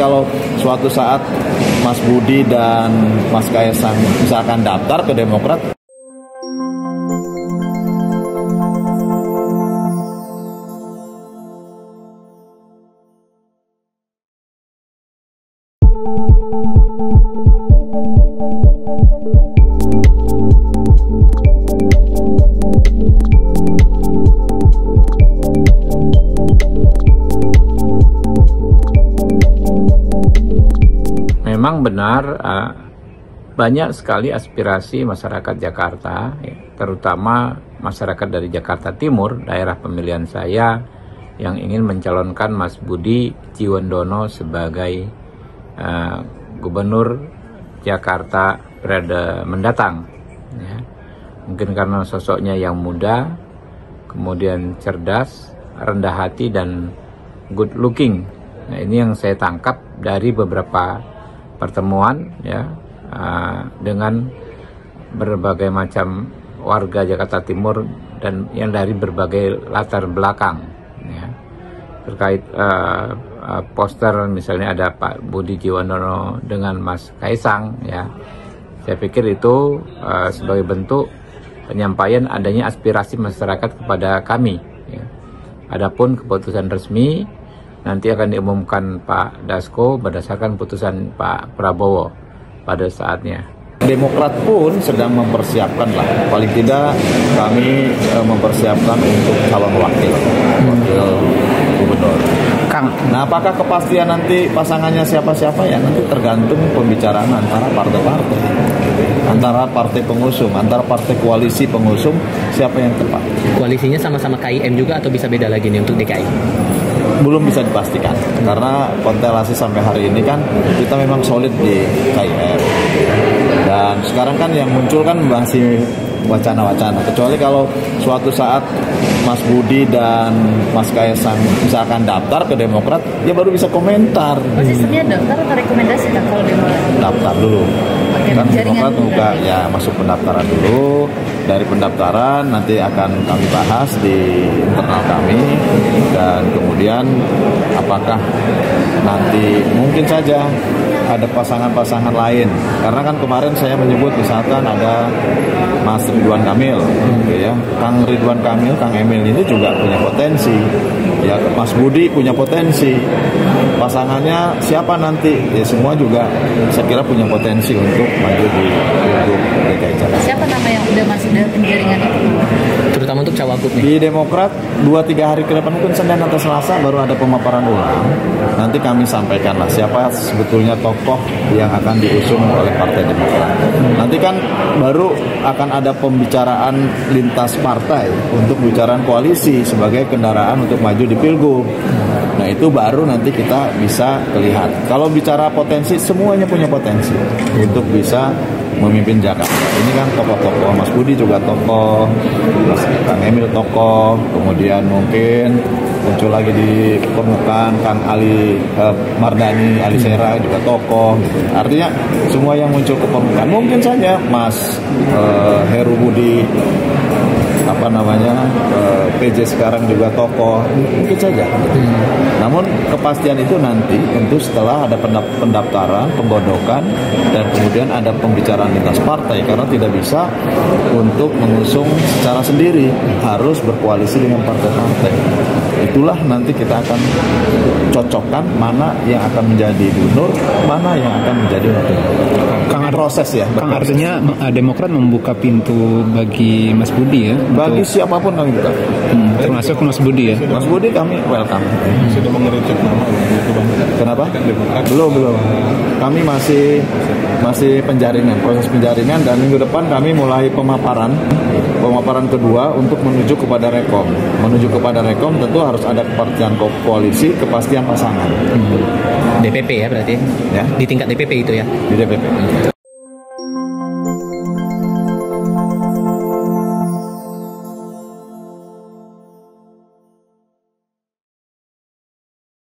kalau suatu saat Mas Budi dan Mas Kaisang misalkan daftar ke Demokrat, memang benar banyak sekali aspirasi masyarakat Jakarta, terutama masyarakat dari Jakarta Timur, daerah pemilihan saya, yang ingin mencalonkan Mas Budi Jiwandono sebagai Gubernur Jakarta periode mendatang. Ya. Mungkin karena sosoknya yang muda, kemudian cerdas, rendah hati, dan good looking. Nah, ini yang saya tangkap dari beberapa pertemuan ya dengan berbagai macam warga Jakarta Timur dan yang dari berbagai latar belakang ya. Terkait poster misalnya ada Pak Budi Jiwandono dengan Mas Kaisang ya. Saya pikir itu sebagai bentuk penyampaian adanya aspirasi masyarakat kepada kami ya. Adapun keputusan resmi nanti akan diumumkan Pak Dasko berdasarkan putusan Pak Prabowo pada saatnya. Demokrat pun sedang mempersiapkan lah, paling tidak kami mempersiapkan untuk calon wakil gubernur. Kang, nah apakah kepastian nanti pasangannya siapa-siapa ya nanti tergantung pembicaraan antara partai-partai, antara partai pengusung, antara partai koalisi pengusung, siapa yang tepat. Koalisinya sama-sama KIM juga atau bisa beda lagi nih untuk DKI? Belum bisa dipastikan karena konstelasi sampai hari ini kan kita memang solid di KIM, dan sekarang kan yang muncul kan masih wacana-wacana, kecuali kalau suatu saat Mas Budi dan Mas Kaisang misalkan daftar ke Demokrat, dia baru bisa komentar. Sistemnya daftar atau rekomendasi kan kalau Demokrat? Daftar dulu. Oke, Kan Demokrat buka ya masuk pendaftaran dulu. Dari pendaftaran nanti akan kami bahas di internal kami, dan kemudian apakah nanti mungkin saja ada pasangan-pasangan lain, karena kan kemarin saya menyebut misalkan ada Mas Ridwan Kamil gitu ya. Kang Ridwan Kamil, Kang Emil ini juga punya potensi ya, Mas Budi punya potensi, pasangannya siapa nanti ya, semua juga saya kira punya potensi untuk maju di Pilgub DKI Jakarta. Siapa nama yang udah masuk dalam penjaringan itu? Terutama untuk cawagup nih. Di Demokrat 2-3 hari ke depan, mungkin Senin atau Selasa baru ada pemaparan ulang. Nanti kami sampaikan lah siapa sebetulnya tokoh yang akan diusung oleh Partai Demokrat. Nanti kan baru akan ada pembicaraan lintas partai untuk pembicaraan koalisi sebagai kendaraan untuk maju di Pilgub. Nah itu baru nanti kita bisa lihat. Kalau bicara potensi, semuanya punya potensi untuk bisa memimpin Jakarta. Ini kan tokoh-tokoh, Mas Budi juga tokoh, Mas Kang Emil tokoh, kemudian mungkin muncul lagi di permukaan Kang Ali Mardani, Ali Sera juga tokoh gitu. Artinya semua yang muncul ke permukaan, mungkin saja Mas Heru Budi PJ sekarang juga tokoh, mungkin saja. Namun kepastian itu nanti tentu setelah ada pendaftaran, penggodokan, dan kemudian ada pembicaraan lintas partai, karena tidak bisa untuk mengusung secara sendiri, harus berkoalisi dengan partai-partai. Itulah nanti kita akan cocokkan mana yang akan menjadi gubernur, mana yang akan menjadi wakil. Proses ya. Kang, artinya Demokrat membuka pintu bagi Mas Budi ya? Bagi siapapun kami buka. Termasuk Mas Budi ya? Mas Budi kami welcome. Sudah mengerucut nama itu Bang? Kenapa? Belum. Kami masih penjaringan, proses penjaringan, dan minggu depan kami mulai pemaparan kedua untuk menuju kepada Rekom. Menuju kepada Rekom tentu harus ada kepastian koalisi, kepastian pasangan. DPP ya berarti? Ya. Di tingkat DPP itu ya? Di DPP.